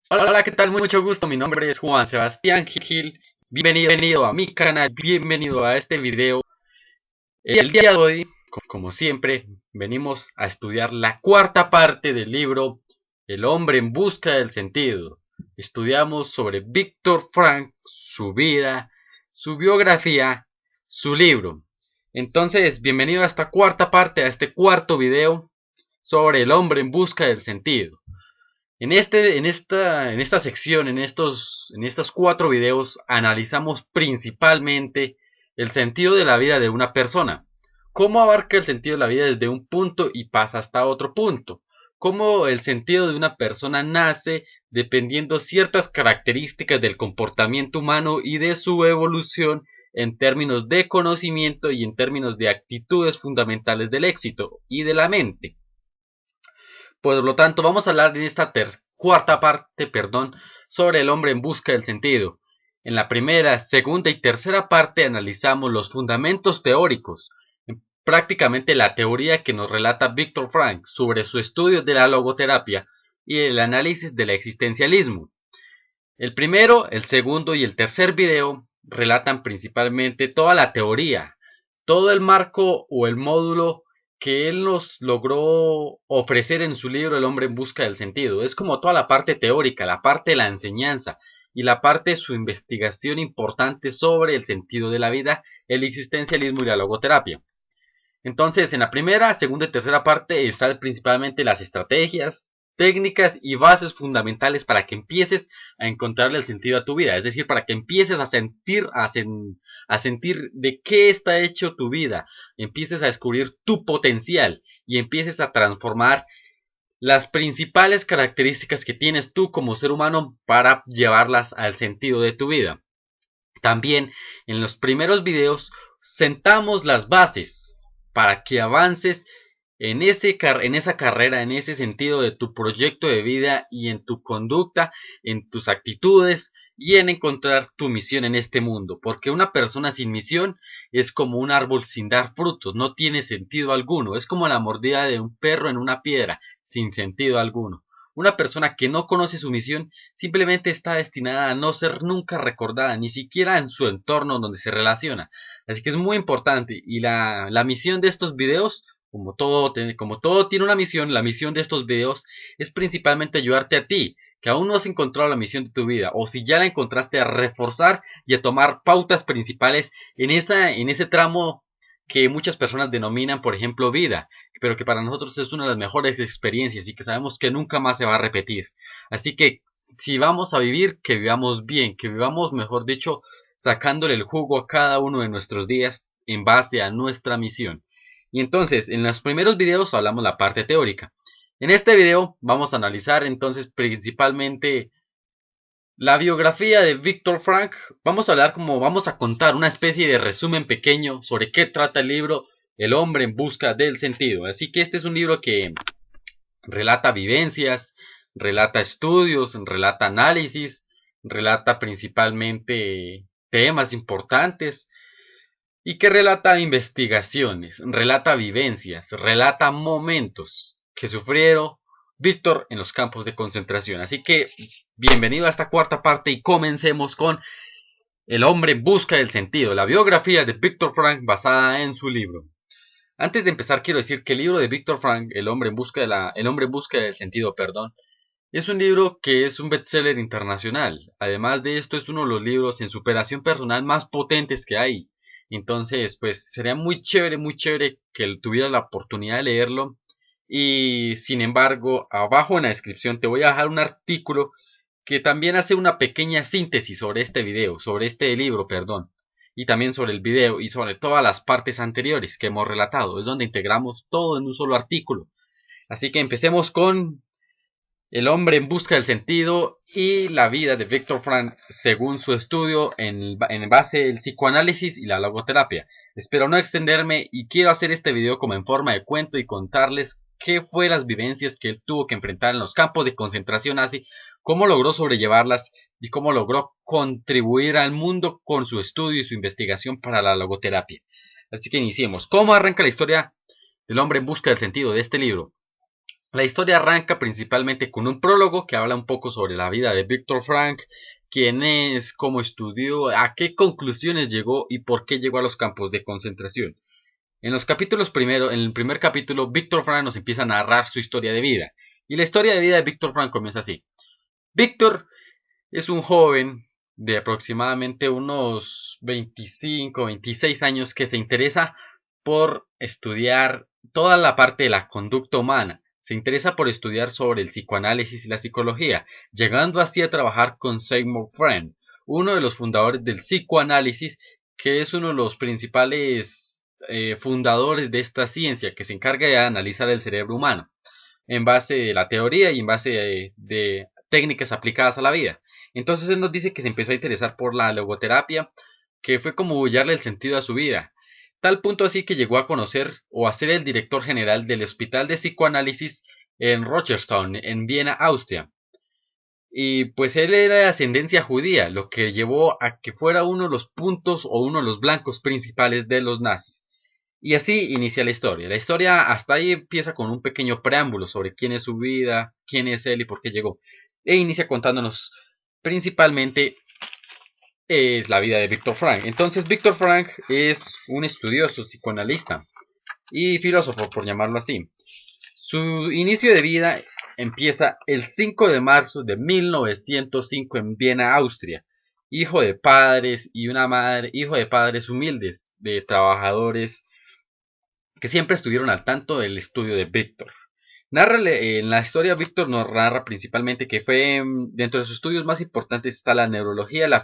Hola, ¿qué tal? Mucho gusto, mi nombre es Juan Sebastián Gil. Bienvenido a mi canal, bienvenido a este video. El día de hoy, como siempre, venimos a estudiar la cuarta parte del libro El hombre en busca del sentido. Estudiamos sobre Viktor Frankl, su vida, su biografía, su libro. Entonces, bienvenido a esta cuarta parte, a este cuarto video sobre el hombre en busca del sentido. En esta sección, en estos 4 videos, analizamos principalmente el sentido de la vida de una persona. Cómo abarca el sentido de la vida desde un punto y pasa hasta otro punto. Cómo el sentido de una persona nace dependiendo ciertas características del comportamiento humano y de su evolución en términos de conocimiento y en términos de actitudes fundamentales del éxito y de la mente. Por lo tanto, vamos a hablar en esta cuarta parte, sobre el hombre en busca del sentido. En la primera, segunda y tercera parte analizamos los fundamentos teóricos, prácticamente la teoría que nos relata Viktor Frankl sobre su estudio de la logoterapia y el análisis del existencialismo. El primero, el segundo y el tercer video relatan principalmente toda la teoría, todo el marco o el módulo que él nos logró ofrecer en su libro El hombre en busca del sentido. Es como toda la parte teórica, la parte de la enseñanza y la parte de su investigación importante sobre el sentido de la vida, el existencialismo y la logoterapia. Entonces, en la primera, segunda y tercera parte están principalmente las estrategias, técnicas y bases fundamentales para que empieces a encontrarle el sentido a tu vida. Es decir, para que empieces a sentir de qué está hecho tu vida. Empieces a descubrir tu potencial y empieces a transformar las principales características que tienes tú como ser humano para llevarlas al sentido de tu vida. También en los primeros videos sentamos las bases para que avances en esa carrera, en ese sentido de tu proyecto de vida y en tu conducta, en tus actitudes y en encontrar tu misión en este mundo. Porque una persona sin misión es como un árbol sin dar frutos, no tiene sentido alguno. Es como la mordida de un perro en una piedra, sin sentido alguno. Una persona que no conoce su misión simplemente está destinada a no ser nunca recordada, ni siquiera en su entorno donde se relaciona. Así que es muy importante. Y la misión de estos videos, como todo tiene una misión, la misión de estos videos es principalmente ayudarte a ti, que aún no has encontrado la misión de tu vida, o si ya la encontraste, a reforzar y a tomar pautas principales en ese tramo que muchas personas denominan, por ejemplo, vida, pero que para nosotros es una de las mejores experiencias y que sabemos que nunca más se va a repetir. Así que si vamos a vivir, que vivamos bien, que vivamos, mejor dicho, sacándole el jugo a cada uno de nuestros días en base a nuestra misión. Y entonces, en los primeros videos hablamos la parte teórica. En este video vamos a analizar entonces principalmente la biografía de Viktor Frankl. Vamos a contar una especie de resumen pequeño sobre qué trata el libro El hombre en busca del sentido. Así que este es un libro que relata vivencias, relata estudios, relata análisis, relata principalmente temas importantes y que relata investigaciones, relata vivencias, relata momentos que sufrieron Víctor en los campos de concentración. Así que bienvenido a esta cuarta parte y comencemos con El hombre en busca del sentido, la biografía de Viktor Frankl basada en su libro. Antes de empezar quiero decir que el libro de Viktor Frankl, El hombre en busca del sentido, es un libro que es un bestseller internacional. Además de esto, es uno de los libros en superación personal más potentes que hay. Entonces, pues sería muy chévere que tuviera la oportunidad de leerlo. Y sin embargo, abajo en la descripción te voy a dejar un artículo que también hace una pequeña síntesis sobre este video, sobre este libro, y también sobre el video y sobre todas las partes anteriores que hemos relatado. Es donde integramos todo en un solo artículo. Así que empecemos con El hombre en busca del sentido y la vida de Viktor Frankl según su estudio en base del psicoanálisis y la logoterapia. Espero no extenderme y quiero hacer este video como en forma de cuento y contarles qué fue las vivencias que él tuvo que enfrentar en los campos de concentración nazi, cómo logró sobrellevarlas y cómo logró contribuir al mundo con su estudio y su investigación para la logoterapia. Así que iniciemos. ¿Cómo arranca la historia del hombre en busca del sentido de este libro? La historia arranca principalmente con un prólogo que habla un poco sobre la vida de Viktor Frank, quién es, cómo estudió, a qué conclusiones llegó y por qué llegó a los campos de concentración. En el primer capítulo, Viktor Frank nos empieza a narrar su historia de vida. Y la historia de vida de Viktor Frank comienza así. Víctor es un joven de aproximadamente unos 25, 26 años que se interesa por estudiar toda la parte de la conducta humana. Se interesa por estudiar sobre el psicoanálisis y la psicología, llegando así a trabajar con Sigmund Freud, uno de los fundadores del psicoanálisis, que es uno de los principales fundadores de esta ciencia que se encarga de analizar el cerebro humano en base a la teoría y en base de técnicas aplicadas a la vida. Entonces él nos dice que se empezó a interesar por la logoterapia, que fue como bullarle el sentido a su vida. Tal punto así que llegó a conocer o a ser el director general del Hospital de Psicoanálisis en Rochester, en Viena, Austria. Y pues él era de ascendencia judía, lo que llevó a que fuera uno de los puntos o uno de los blancos principales de los nazis. Y así inicia la historia. La historia hasta ahí empieza con un pequeño preámbulo sobre quién es su vida, quién es él y por qué llegó. E inicia contándonos principalmente es la vida de Viktor Frank. Entonces Viktor Frank es un estudioso, psicoanalista y filósofo, por llamarlo así. Su inicio de vida empieza el 5 de marzo de 1905 en Viena, Austria. Hijo de padres y una madre, hijo de padres humildes, de trabajadores que siempre estuvieron al tanto del estudio de Víctor. En la historia Víctor nos narra principalmente que fue dentro de sus estudios más importantes está la neurología, la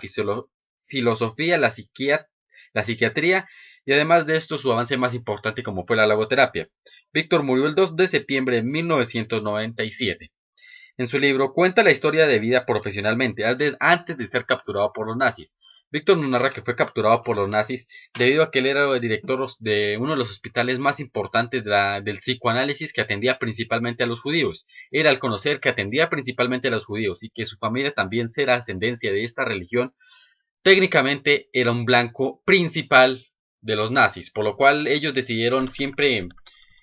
filosofía, la psiquiatría y además de esto su avance más importante como fue la logoterapia. Víctor murió el 2 de septiembre de 1997. En su libro cuenta la historia de vida profesionalmente antes de ser capturado por los nazis. Víctor nos narra que fue capturado por los nazis debido a que él era el director de uno de los hospitales más importantes del psicoanálisis que atendía principalmente a los judíos. Era al conocer que atendía principalmente a los judíos y que su familia también era ascendencia de esta religión, técnicamente era un blanco principal de los nazis, por lo cual ellos decidieron siempre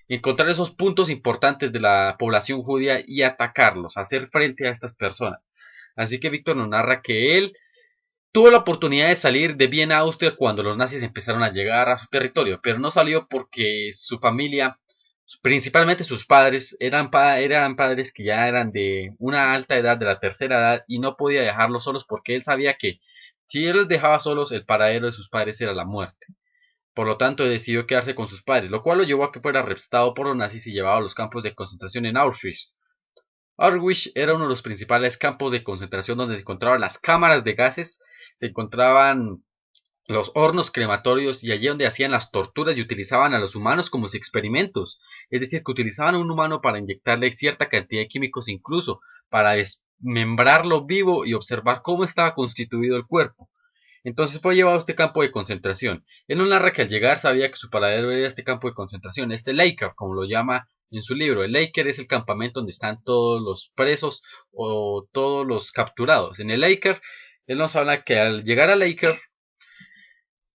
encontrar esos puntos importantes de la población judía y atacarlos, hacer frente a estas personas. Así que Víctor nos narra que él tuvo la oportunidad de salir de Viena, Austria, cuando los nazis empezaron a llegar a su territorio, pero no salió porque su familia, principalmente sus padres, eran padres que ya eran de una alta edad, de la tercera edad, y no podía dejarlos solos porque él sabía que si él los dejaba solos, el paradero de sus padres era la muerte. Por lo tanto, decidió quedarse con sus padres, lo cual lo llevó a que fuera arrestado por los nazis y llevado a los campos de concentración en Auschwitz. Auschwitz era uno de los principales campos de concentración donde se encontraban las cámaras de gases, se encontraban los hornos crematorios y allí donde hacían las torturas y utilizaban a los humanos como experimentos. Es decir, que utilizaban a un humano para inyectarle cierta cantidad de químicos, incluso para desmembrarlo vivo y observar cómo estaba constituido el cuerpo. Entonces fue llevado a este campo de concentración. Él no narra que al llegar sabía que su paradero era este campo de concentración, este Laker, como lo llama en su libro. El Laker es el campamento donde están todos los presos o todos los capturados. En el Laker, él nos habla que al llegar al Laker,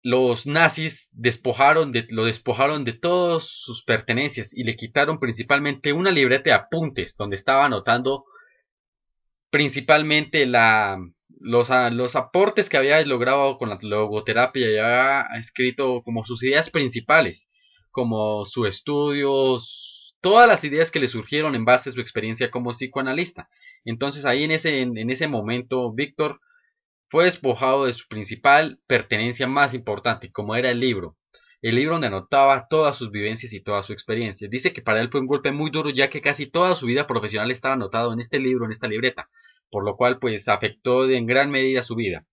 los nazis lo despojaron de todas sus pertenencias y le quitaron principalmente una libreta de apuntes donde estaba anotando principalmente los aportes que había logrado con la logoterapia y había escrito como sus ideas principales, como su estudio, todas las ideas que le surgieron en base a su experiencia como psicoanalista. Entonces ahí en ese momento Víctor fue despojado de su principal pertenencia más importante, como era el libro. El libro donde anotaba todas sus vivencias y toda su experiencia. Dice que para él fue un golpe muy duro ya que casi toda su vida profesional estaba anotado en este libro, en esta libreta, por lo cual pues afectó en gran medida su vida.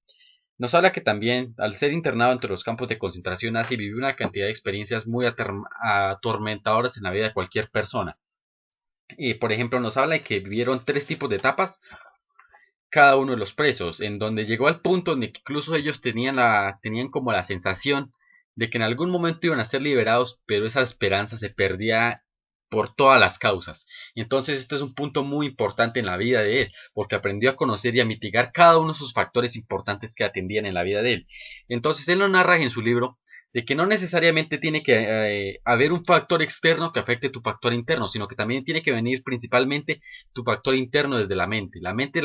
Nos habla que también, al ser internado entre los campos de concentración nazi, vivió una cantidad de experiencias muy atormentadoras en la vida de cualquier persona. Y por ejemplo nos habla de que vivieron 3 tipos de etapas cada uno de los presos, en donde llegó al punto en que incluso ellos tenían como la sensación de que en algún momento iban a ser liberados, pero esa esperanza se perdía por todas las causas. Y entonces este es un punto muy importante en la vida de él, porque aprendió a conocer y a mitigar cada uno de sus factores importantes que atendían en la vida de él. Entonces él lo narra en su libro de que no necesariamente tiene que haber un factor externo que afecte tu factor interno, sino que también tiene que venir principalmente tu factor interno desde la mente. La mente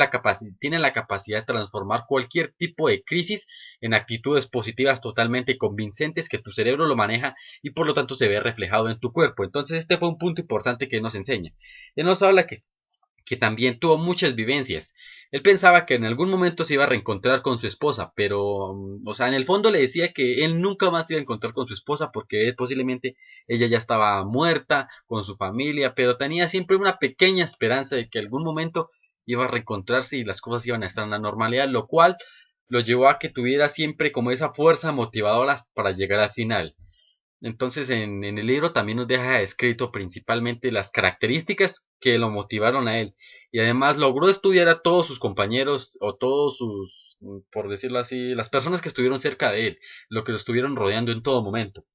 tiene la capacidad de transformar cualquier tipo de crisis en actitudes positivas totalmente convincentes que tu cerebro lo maneja y por lo tanto se ve reflejado en tu cuerpo. Entonces este fue un punto importante que él nos enseña. Él nos habla que también tuvo muchas vivencias. Él pensaba que en algún momento se iba a reencontrar con su esposa, pero, o sea, en el fondo le decía que él nunca más se iba a encontrar con su esposa porque posiblemente ella ya estaba muerta con su familia, pero tenía siempre una pequeña esperanza de que algún momento iba a reencontrarse y las cosas iban a estar en la normalidad, lo cual lo llevó a que tuviera siempre como esa fuerza motivadora para llegar al final. Entonces en el libro también nos deja escrito principalmente las características que lo motivaron a él. Y además logró estudiar a todos sus compañeros o todos sus, por decirlo así, las personas que estuvieron cerca de él, lo que lo estuvieron rodeando en todo momento.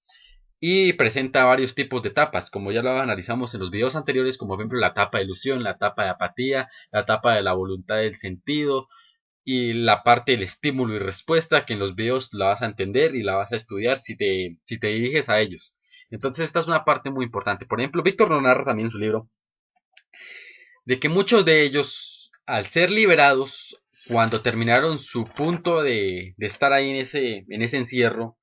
Y presenta varios tipos de etapas, como ya lo analizamos en los videos anteriores, como por ejemplo la etapa de ilusión, la etapa de apatía, la etapa de la voluntad del sentido, y la parte del estímulo y respuesta que en los videos la vas a entender y la vas a estudiar si te diriges a ellos. Entonces esta es una parte muy importante. Por ejemplo, Víctor lo narra también en su libro de que muchos de ellos, al ser liberados, cuando terminaron su punto de estar ahí en ese encierro,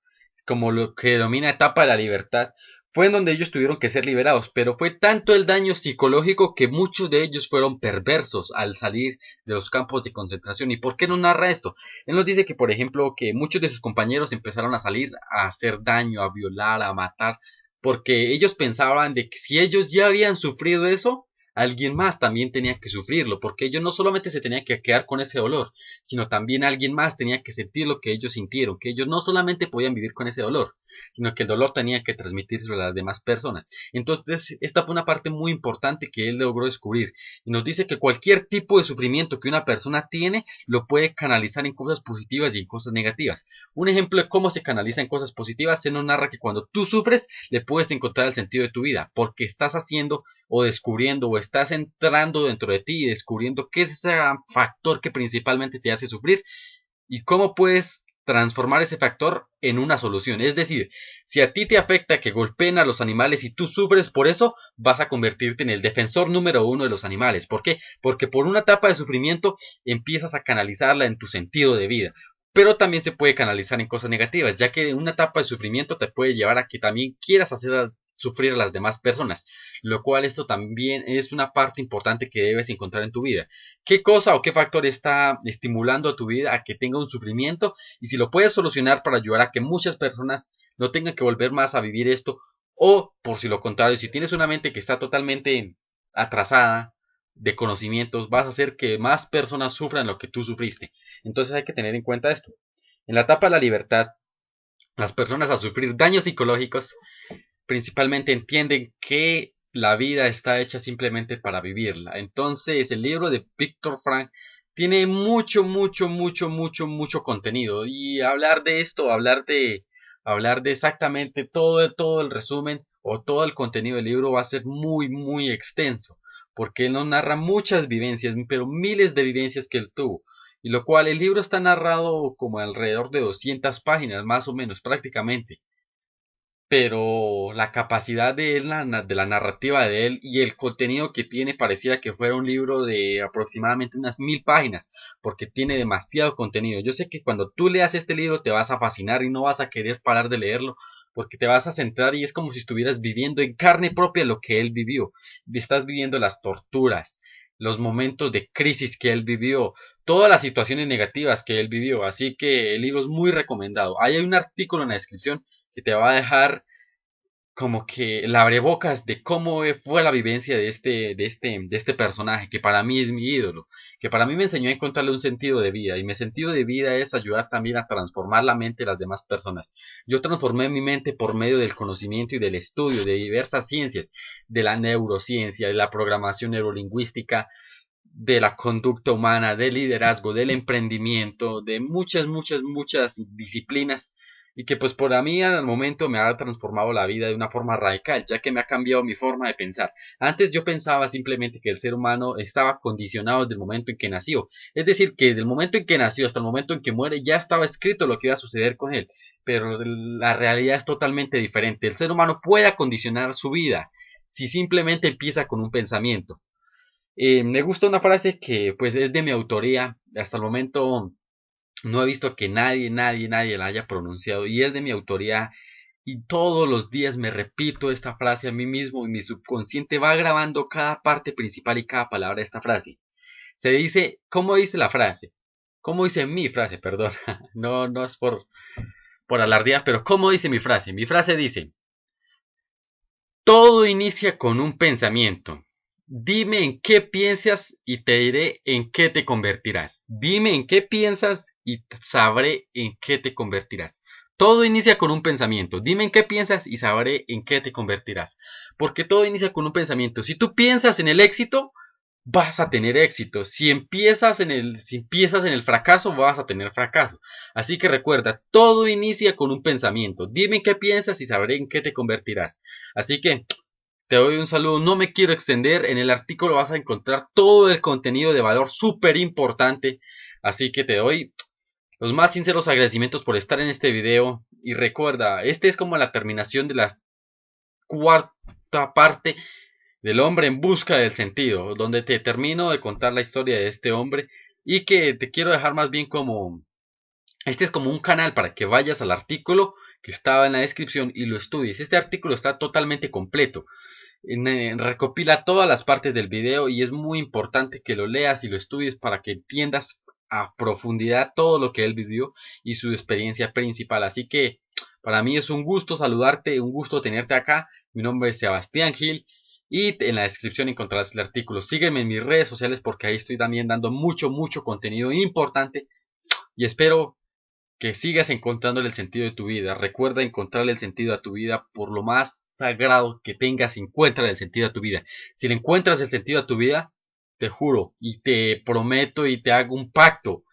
como lo que denomina etapa de la libertad, fue en donde ellos tuvieron que ser liberados, pero fue tanto el daño psicológico que muchos de ellos fueron perversos al salir de los campos de concentración. ¿Y por qué nos narra esto? Él nos dice que, por ejemplo, que muchos de sus compañeros empezaron a salir a hacer daño, a violar, a matar, porque ellos pensaban de que si ellos ya habían sufrido eso, alguien más también tenía que sufrirlo, porque ellos no solamente se tenían que quedar con ese dolor, sino también alguien más tenía que sentir lo que ellos sintieron, que ellos no solamente podían vivir con ese dolor, sino que el dolor tenía que transmitirse a las demás personas. Entonces, esta fue una parte muy importante que él logró descubrir, y nos dice que cualquier tipo de sufrimiento que una persona tiene, lo puede canalizar en cosas positivas y en cosas negativas. Un ejemplo de cómo se canaliza en cosas positivas se nos narra que cuando tú sufres, le puedes encontrar el sentido de tu vida, porque estás haciendo o descubriendo o estás entrando dentro de ti y descubriendo qué es ese factor que principalmente te hace sufrir y cómo puedes transformar ese factor en una solución. Es decir, si a ti te afecta que golpeen a los animales y tú sufres por eso, vas a convertirte en el defensor número uno de los animales. ¿Por qué? Porque por una etapa de sufrimiento empiezas a canalizarla en tu sentido de vida. Pero también se puede canalizar en cosas negativas, ya que una etapa de sufrimiento te puede llevar a que también quieras hacer sufrir a las demás personas, lo cual esto también es una parte importante que debes encontrar en tu vida. ¿Qué cosa o qué factor está estimulando a tu vida a que tenga un sufrimiento? Y si lo puedes solucionar para ayudar a que muchas personas no tengan que volver más a vivir esto, o por si lo contrario, si tienes una mente que está totalmente atrasada de conocimientos, vas a hacer que más personas sufran lo que tú sufriste. Entonces hay que tener en cuenta esto. En la etapa de la libertad, las personas al sufrir daños psicológicos principalmente entienden que la vida está hecha simplemente para vivirla. Entonces, el libro de Viktor Frank tiene mucho contenido. Y hablar de esto, hablar de exactamente todo el resumen o todo el contenido del libro va a ser muy extenso. Porque él nos narra muchas vivencias, pero miles de vivencias que él tuvo. Y lo cual el libro está narrado como alrededor de 200 páginas, más o menos, prácticamente, pero la capacidad de él, de la narrativa de él y el contenido que tiene parecía que fuera un libro de aproximadamente unas 1000 páginas, porque tiene demasiado contenido. Yo sé que cuando tú leas este libro te vas a fascinar y no vas a querer parar de leerlo, porque te vas a centrar y es como si estuvieras viviendo en carne propia lo que él vivió. Estás viviendo las torturas, los momentos de crisis que él vivió, todas las situaciones negativas que él vivió. Así que el libro es muy recomendado. Ahí hay un artículo en la descripción que te va a dejar como que el abrebocas de cómo fue la vivencia de este personaje, que para mí es mi ídolo, que para mí me enseñó a encontrarle un sentido de vida, y mi sentido de vida es ayudar también a transformar la mente de las demás personas. Yo transformé mi mente por medio del conocimiento y del estudio de diversas ciencias, de la neurociencia, de la programación neurolingüística, de la conducta humana, del liderazgo, del emprendimiento, de muchas disciplinas y que pues por mí al momento me ha transformado la vida de una forma radical, ya que me ha cambiado mi forma de pensar. Antes yo pensaba simplemente que el ser humano estaba condicionado desde el momento en que nació, es decir, que desde el momento en que nació hasta el momento en que muere ya estaba escrito lo que iba a suceder con él, pero la realidad es totalmente diferente. El ser humano puede acondicionar su vida si simplemente empieza con un pensamiento. Me gusta una frase que pues es de mi autoría, hasta el momento no he visto que nadie la haya pronunciado y es de mi autoría y todos los días me repito esta frase a mí mismo y mi subconsciente va grabando cada parte principal y cada palabra de esta frase. Se dice, ¿cómo dice la frase? ¿Cómo dice mi frase? Perdón, no es por alardear, pero ¿cómo dice mi frase? Mi frase dice, todo inicia con un pensamiento. Dime en qué piensas y te diré en qué te convertirás. Dime en qué piensas y sabré en qué te convertirás. Todo inicia con un pensamiento. Dime en qué piensas y sabré en qué te convertirás. Porque todo inicia con un pensamiento. Si tú piensas en el éxito, vas a tener éxito. Si empiezas en el fracaso, vas a tener fracaso. Así que recuerda, todo inicia con un pensamiento. Dime en qué piensas y sabré en qué te convertirás. Así que te doy un saludo, no me quiero extender, en el artículo vas a encontrar todo el contenido de valor súper importante, así que te doy los más sinceros agradecimientos por estar en este video y recuerda, este es como la terminación de la cuarta parte del hombre en busca del sentido, donde te termino de contar la historia de este hombre y que te quiero dejar más bien como, este es como un canal para que vayas al artículo que estaba en la descripción y lo estudies. Este artículo está totalmente completo. Recopila todas las partes del video y es muy importante que lo leas y lo estudies para que entiendas a profundidad todo lo que él vivió y su experiencia principal. Así que para mí es un gusto saludarte, un gusto tenerte acá. Mi nombre es Sebastián Gil y en la descripción encontrarás el artículo. Sígueme en mis redes sociales porque ahí estoy también dando mucho contenido importante y espero que sigas encontrándole el sentido de tu vida. Recuerda encontrarle el sentido a tu vida por lo más sagrado que tengas. Encuentra el sentido a tu vida. Si le encuentras el sentido a tu vida, te juro y te prometo y te hago un pacto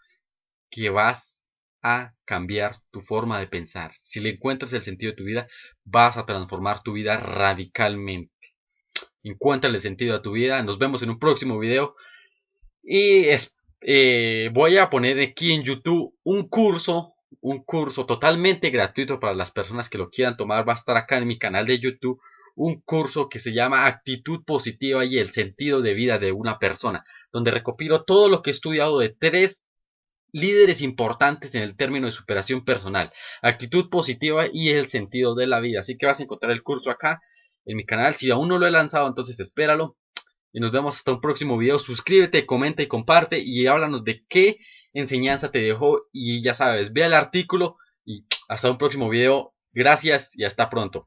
que vas a cambiar tu forma de pensar. Si le encuentras el sentido de tu vida, vas a transformar tu vida radicalmente. Encuentra el sentido a tu vida. Nos vemos en un próximo video. Y voy a poner aquí en YouTube un curso totalmente gratuito para las personas que lo quieran tomar. Va a estar acá en mi canal de YouTube un curso que se llama Actitud Positiva y el Sentido de Vida de una Persona, donde recopilo todo lo que he estudiado de 3 líderes importantes en el término de superación personal, actitud positiva y el sentido de la vida. Así que vas a encontrar el curso acá en mi canal. Si aún no lo he lanzado, entonces espéralo. Y nos vemos hasta un próximo video. Suscríbete, comenta y comparte. Y háblanos de qué enseñanza te dejó. Y ya sabes, ve el artículo. Y hasta un próximo video. Gracias y hasta pronto.